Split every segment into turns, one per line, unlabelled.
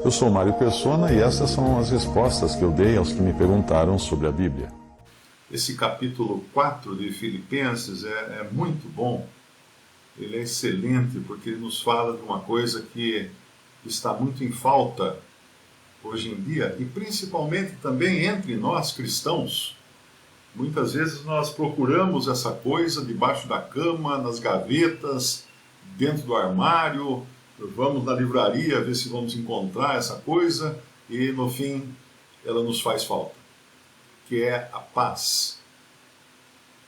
Eu sou Mário Persona e essas são as respostas que eu dei aos que me perguntaram sobre a Bíblia.
Esse capítulo 4 de Filipenses é muito bom, ele é excelente porque ele nos fala de uma coisa que está muito em falta hoje em dia e principalmente também entre nós cristãos. Muitas vezes nós procuramos essa coisa debaixo da cama, nas gavetas, dentro do armário, vamos na livraria ver se vamos encontrar essa coisa e no fim ela nos faz falta, que é a paz.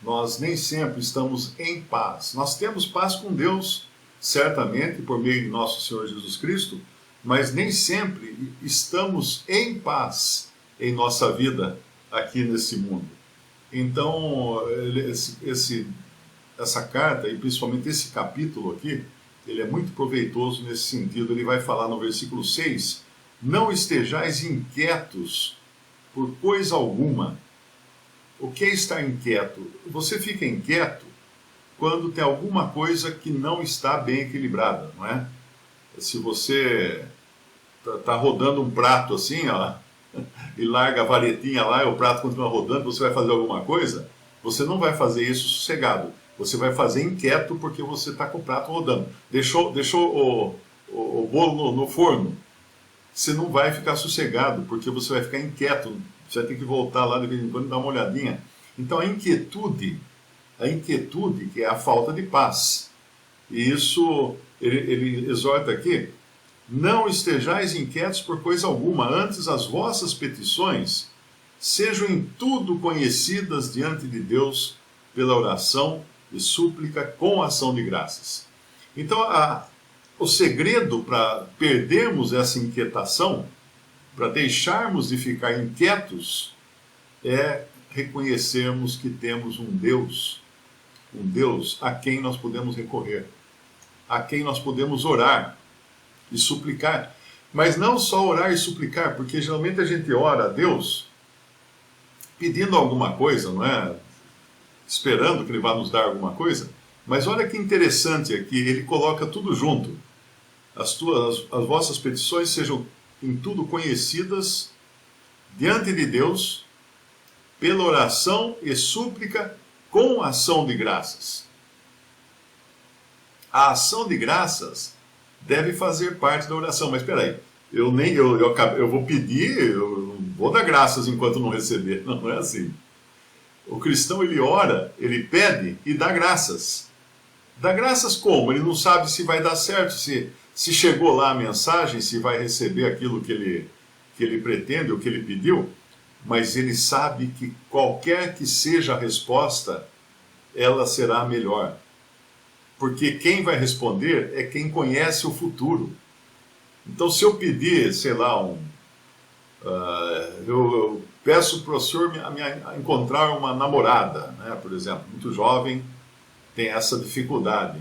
Nós nem sempre estamos em paz. Nós temos paz com Deus, certamente, por meio de nosso Senhor Jesus Cristo, mas nem sempre estamos em paz em nossa vida aqui nesse mundo. Então, essa carta, e principalmente esse capítulo aqui, ele é muito proveitoso nesse sentido. Ele vai falar no versículo 6, não estejais inquietos por coisa alguma. O que é estar inquieto? Você fica inquieto quando tem alguma coisa que não está bem equilibrada, não é? Se você está rodando um prato assim, ó, e larga a varetinha lá e o prato continua rodando, você vai fazer alguma coisa, você não vai fazer isso sossegado. Você vai fazer inquieto porque você está com o prato rodando. Deixou o bolo no forno. Você não vai ficar sossegado porque você vai ficar inquieto. Você vai ter que voltar lá de vez em quando e dar uma olhadinha. Então a inquietude que é a falta de paz. E isso ele exorta aqui, não estejais inquietos por coisa alguma, antes as vossas petições sejam em tudo conhecidas diante de Deus pela oração e súplica com ação de graças. Então, o segredo para perdermos essa inquietação, para deixarmos de ficar inquietos, é reconhecermos que temos um Deus a quem nós podemos recorrer, a quem nós podemos orar e suplicar. Mas não só orar e suplicar, porque geralmente a gente ora a Deus pedindo alguma coisa, não é? Esperando que Ele vá nos dar alguma coisa. Mas olha que interessante aqui, Ele coloca tudo junto. As vossas petições sejam em tudo conhecidas diante de Deus, pela oração e súplica com ação de graças. A ação de graças deve fazer parte da oração. Mas espera aí, eu vou pedir, eu não vou dar graças enquanto não receber. Não é assim. O cristão, ele ora, ele pede e dá graças. Dá graças como? Ele não sabe se vai dar certo, se chegou lá a mensagem, se vai receber aquilo que ele pretende, o que ele pediu, mas ele sabe que qualquer que seja a resposta, ela será melhor. Porque quem vai responder é quem conhece o futuro. Então, se eu pedir, sei lá, eu peço para o senhor me encontrar uma namorada, né, por exemplo, muito jovem, tem essa dificuldade.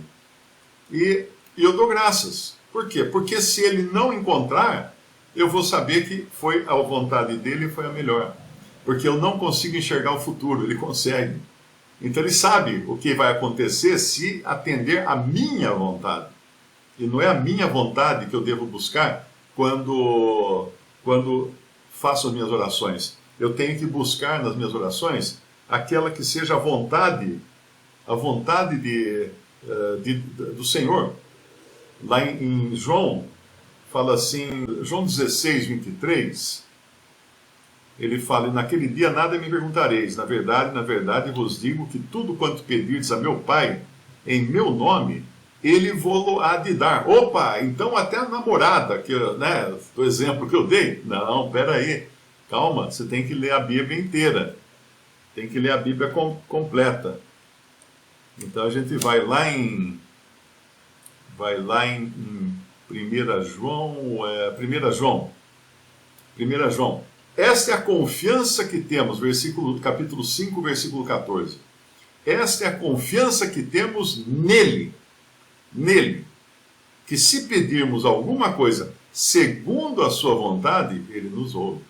E eu dou graças. Por quê? Porque se ele não encontrar, eu vou saber que foi a vontade dele foi a melhor. Porque eu não consigo enxergar o futuro, ele consegue. Então ele sabe o que vai acontecer se atender à minha vontade. E não é a minha vontade que eu devo buscar quando faço as minhas orações. Eu tenho que buscar nas minhas orações aquela que seja a vontade do Senhor. Lá em João, fala assim, João 16, 23, ele fala, naquele dia nada me perguntareis, na verdade vos digo que tudo quanto pedirdes a meu Pai, em meu nome, ele vou há de dar. Opa, então até a namorada, do exemplo que eu dei, não, peraí, calma, você tem que ler a Bíblia inteira, tem que ler a Bíblia completa. Então a gente vai lá em 1 João. Esta é a confiança que temos, capítulo 5, versículo 14. Esta é a confiança que temos nele, que se pedirmos alguma coisa segundo a sua vontade, ele nos ouve.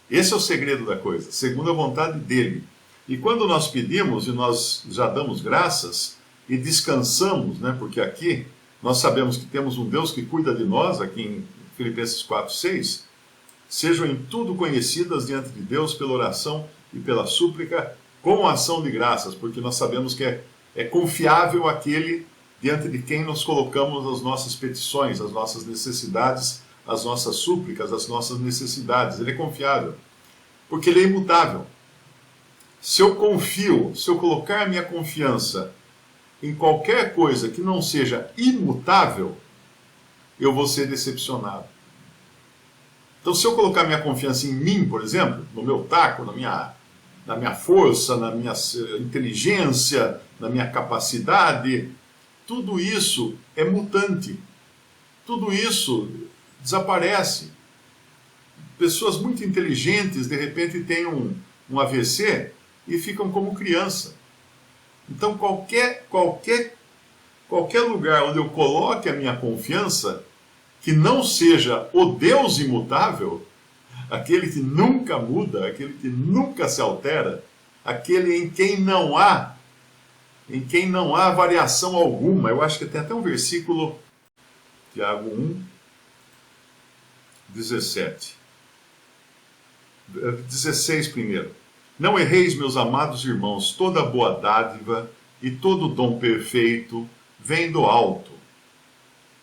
Esse é o segredo da coisa, segundo a vontade dele. E quando nós pedimos e nós já damos graças e descansamos, né, porque aqui nós sabemos que temos um Deus que cuida de nós, aqui em Filipenses 4:6, sejam em tudo conhecidas diante de Deus pela oração e pela súplica, com ação de graças, porque nós sabemos que é confiável aquele diante de quem nós colocamos as nossas petições, as nossas necessidades, as nossas súplicas, as nossas necessidades. Ele é confiável, porque ele é imutável. Se eu colocar a minha confiança em qualquer coisa que não seja imutável, eu vou ser decepcionado. Então, se eu colocar minha confiança em mim, por exemplo, no meu taco, na minha força, na minha inteligência, na minha capacidade, tudo isso é mutante. Tudo isso desaparece. Pessoas muito inteligentes, de repente, têm um AVC e ficam como criança. Então, qualquer lugar onde eu coloque a minha confiança, que não seja o Deus imutável, aquele que nunca muda, aquele que nunca se altera, aquele em quem não há variação alguma. Eu acho que tem até um versículo, Tiago 1:17. 16 primeiro. Não erreis, meus amados irmãos, toda boa dádiva e todo dom perfeito vem do alto.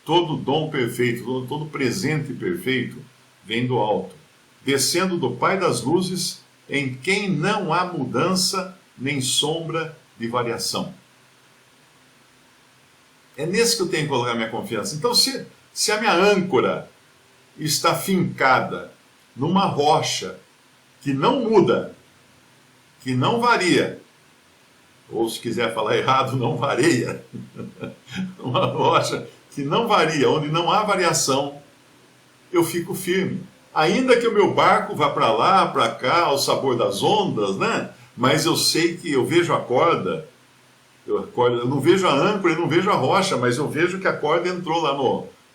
Todo dom perfeito, todo presente perfeito vem do alto, descendo do Pai das luzes, em quem não há mudança nem sombra de variação. É nesse que eu tenho que colocar minha confiança. Então, se a minha âncora está fincada numa rocha que não muda, que não varia, ou se quiser falar errado, não varia, uma rocha que não varia, onde não há variação, eu fico firme. Ainda que o meu barco vá para lá, para cá, ao sabor das ondas, né? Mas eu sei que eu vejo a corda, eu não vejo a âncora, eu não vejo a rocha, mas eu vejo que a corda entrou lá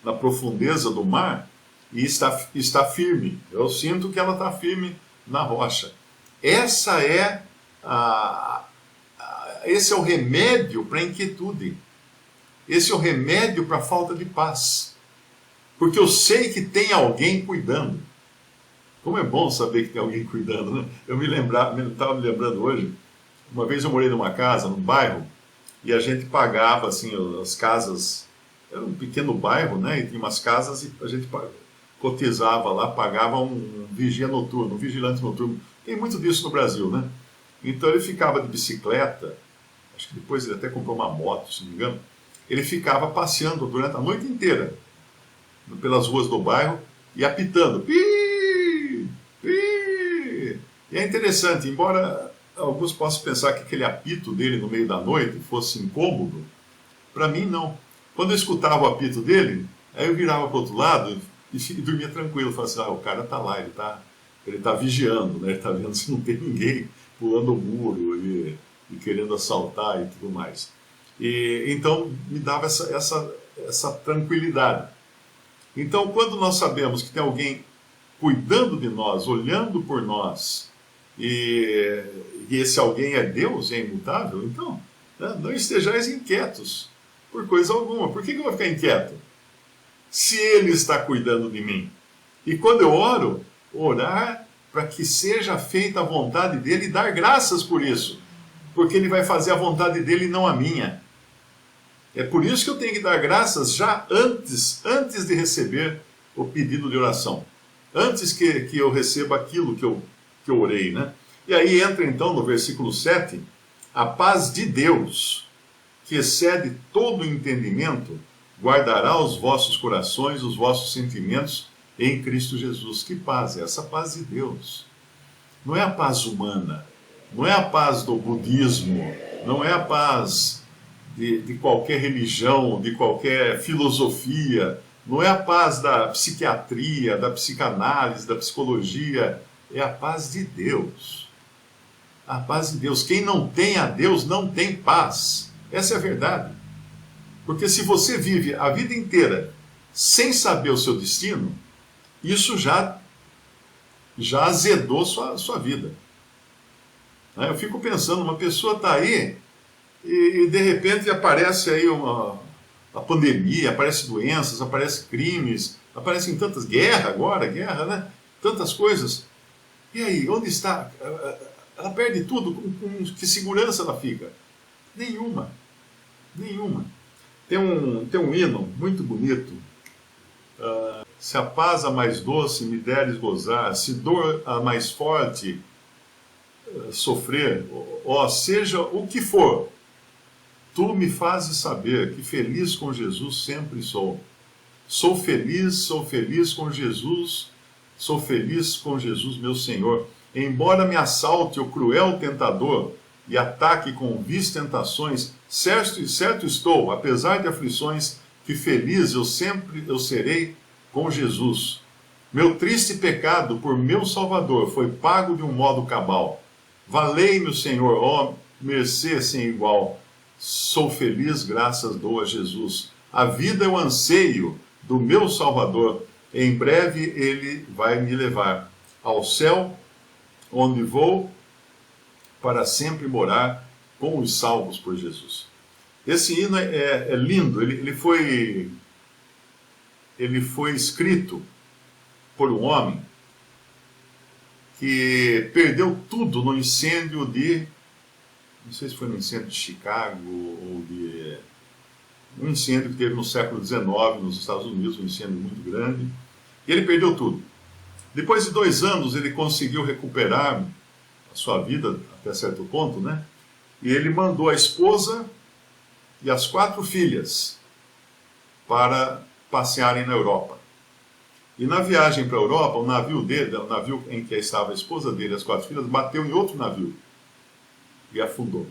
na profundeza do mar e está firme. Eu sinto que ela está firme na rocha. Esse é o remédio para a inquietude. Esse é o remédio para a falta de paz. Porque eu sei que tem alguém cuidando. Como é bom saber que tem alguém cuidando, né? Eu estava me lembrando hoje, uma vez eu morei numa casa, num bairro, e a gente pagava, assim, as casas, era um pequeno bairro, né? E tinha umas casas e a gente cotizava lá, pagava um vigia noturno, um vigilante noturno. Tem muito disso no Brasil, né? Então ele ficava de bicicleta, acho que depois ele até comprou uma moto, se não me engano. Ele ficava passeando durante a noite inteira pelas ruas do bairro e apitando. Pi, pi. E é interessante, embora alguns possam pensar que aquele apito dele no meio da noite fosse incômodo, para mim não. Quando eu escutava o apito dele, aí eu virava para o outro lado e dormia tranquilo. Falava assim, o cara está lá, ele tá vigiando, né? Ele está vendo se não tem ninguém pulando o muro e querendo assaltar e tudo mais. E então me dava essa tranquilidade. Então, quando nós sabemos que tem alguém cuidando de nós, olhando por nós, e esse alguém é Deus, é imutável, então, né, não estejais inquietos por coisa alguma. Por que eu vou ficar inquieto? Se Ele está cuidando de mim. E quando eu oro, orar para que seja feita a vontade dEle e dar graças por isso. Porque Ele vai fazer a vontade dEle e não a minha. É por isso que eu tenho que dar graças já antes de receber o pedido de oração. Antes que eu receba aquilo que eu orei, né? E aí entra então no versículo 7, a paz de Deus, que excede todo o entendimento, guardará os vossos corações, os vossos sentimentos em Cristo Jesus. Que paz é essa? Paz de Deus. Não é a paz humana, não é a paz do budismo, não é a paz de qualquer religião, de qualquer filosofia, não é a paz da psiquiatria, da psicanálise, da psicologia, é a paz de Deus. A paz de Deus. Quem não tem a Deus não tem paz. Essa é a verdade. Porque se você vive a vida inteira sem saber o seu destino, isso já azedou sua vida. Eu fico pensando, uma pessoa está aí e de repente aparece aí a pandemia, aparecem doenças, aparecem crimes, aparecem tantas guerras agora, guerra, né? Tantas coisas. E aí, onde está? Ela perde tudo, com que segurança ela fica? Nenhuma, nenhuma. Tem um hino muito bonito. Se a paz a mais doce me deres gozar, se dor a mais forte sofrer, ó, seja o que for, tu me fazes saber que feliz com Jesus sempre sou. Sou feliz com Jesus, sou feliz com Jesus meu Senhor. Embora me assalte o cruel tentador e ataque com vis tentações, certo estou, apesar de aflições, que feliz eu serei com Jesus. Meu triste pecado por meu Salvador foi pago de um modo cabal. Valei-me o Senhor, ó mercê sem igual. Sou feliz, graças dou a Jesus. A vida é o anseio do meu Salvador. Em breve ele vai me levar ao céu, onde vou para sempre morar com os salvos por Jesus. Esse hino é lindo. Ele foi escrito por um homem que perdeu tudo no incêndio não sei se foi no incêndio de Chicago ou um incêndio que teve no século XIX nos Estados Unidos, um incêndio muito grande, e ele perdeu tudo. Depois de 2 anos ele conseguiu recuperar a sua vida até certo ponto, né? E ele mandou a esposa e as 4 filhas para passearem na Europa. E na viagem para a Europa, o navio dele, o navio em que estava a esposa dele e as 4 filhas, bateu em outro navio e afundou.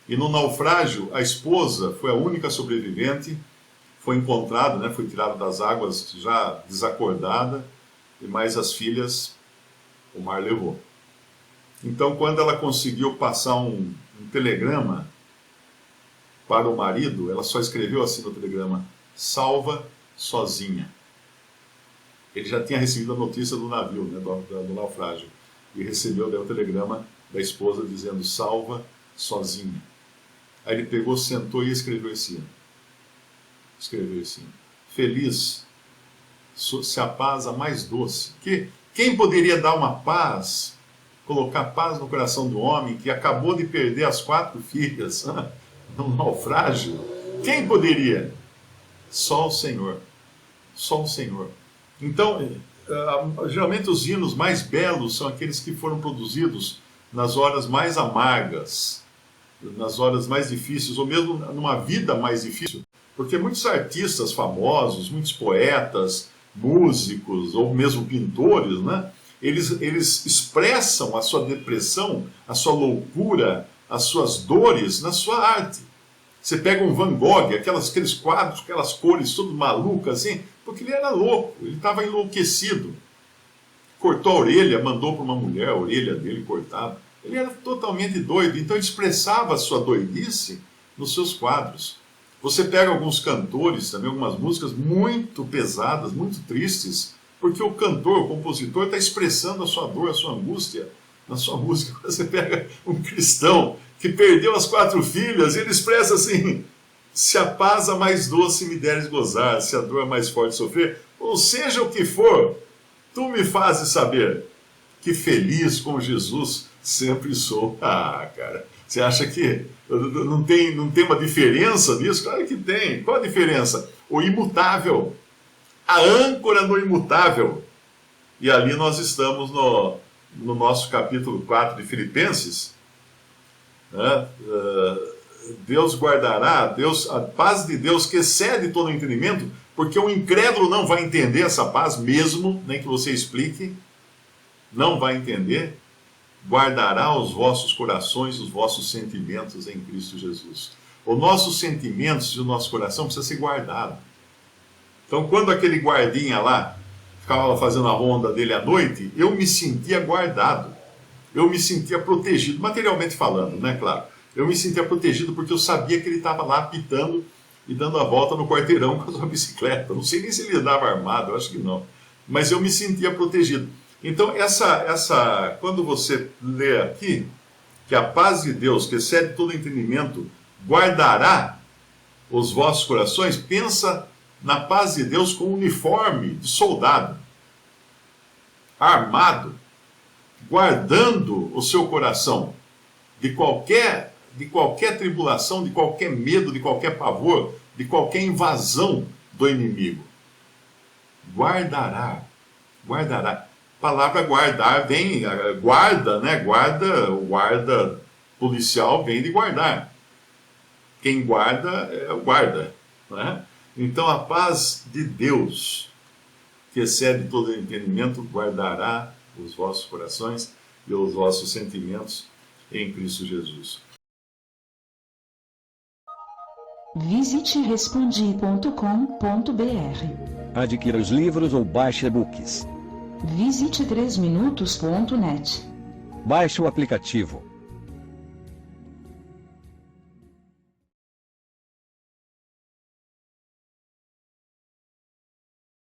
E no naufrágio, a esposa foi a única sobrevivente, foi encontrada, né, foi tirada das águas já desacordada, e mais as filhas o mar levou. Então, quando ela conseguiu passar um telegrama para o marido, ela só escreveu assim no telegrama: salva sozinha. Ele já tinha recebido a notícia do navio, né, do naufrágio, e recebeu daí o telegrama da esposa dizendo: salva sozinha. Aí ele pegou, sentou e escreveu esse hino. Feliz, se a paz a mais doce. Quem poderia dar uma paz, colocar paz no coração do homem que acabou de perder as 4 filhas num naufrágio? Quem poderia? Só o Senhor. Só o Senhor. Então, geralmente os hinos mais belos são aqueles que foram produzidos nas horas mais amargas, nas horas mais difíceis, ou mesmo numa vida mais difícil. Porque muitos artistas famosos, muitos poetas, músicos, ou mesmo pintores, né, eles expressam a sua depressão, a sua loucura, as suas dores na sua arte. Você pega um Van Gogh, aqueles quadros, aquelas cores todas malucas, assim, porque ele era louco, ele estava enlouquecido. Cortou a orelha, mandou para uma mulher a orelha dele cortada. Ele era totalmente doido, então ele expressava a sua doidice nos seus quadros. Você pega alguns cantores também, algumas músicas muito pesadas, muito tristes, porque o cantor, o compositor, está expressando a sua dor, a sua angústia na sua música. Você pega um cristão que perdeu as 4 filhas, e ele expressa assim: se a paz a mais doce me deres gozar, se a dor a mais forte sofrer, ou seja o que for, tu me fazes saber que feliz com Jesus sempre sou. Ah, cara, você acha que não tem uma diferença nisso? Claro que tem. Qual a diferença? O imutável, a âncora no imutável. E ali nós estamos no nosso capítulo 4 de Filipenses, né? Deus guardará, a paz de Deus que excede todo o entendimento, porque o incrédulo não vai entender essa paz mesmo, nem que você explique, não vai entender. Guardará os vossos corações, os vossos sentimentos em Cristo Jesus. Os nossos sentimentos e o nosso coração precisa ser guardado. Então, quando aquele guardinha lá ficava fazendo a ronda dele à noite, eu me sentia guardado. Eu me sentia protegido, materialmente falando, né, claro. Eu me sentia protegido porque eu sabia que ele estava lá apitando e dando a volta no quarteirão com a sua bicicleta. Não sei nem se ele andava armado, eu acho que não. Mas eu me sentia protegido. Então, quando você lê aqui, que a paz de Deus, que excede todo entendimento, guardará os vossos corações, pensa na paz de Deus com um uniforme de soldado, armado, guardando o seu coração de qualquer tribulação, de qualquer medo, de qualquer pavor, de qualquer invasão do inimigo. Guardará. A palavra guardar vem, guarda, né? O guarda policial vem de guardar. Quem guarda é o guarda, né? Então a paz de Deus, que excede todo entendimento, guardará os vossos corações e os vossos sentimentos em Cristo Jesus.
Visite respondi.com.br.
Adquira os livros ou baixe e-books.
Visite 3minutos.net.
Baixe o aplicativo.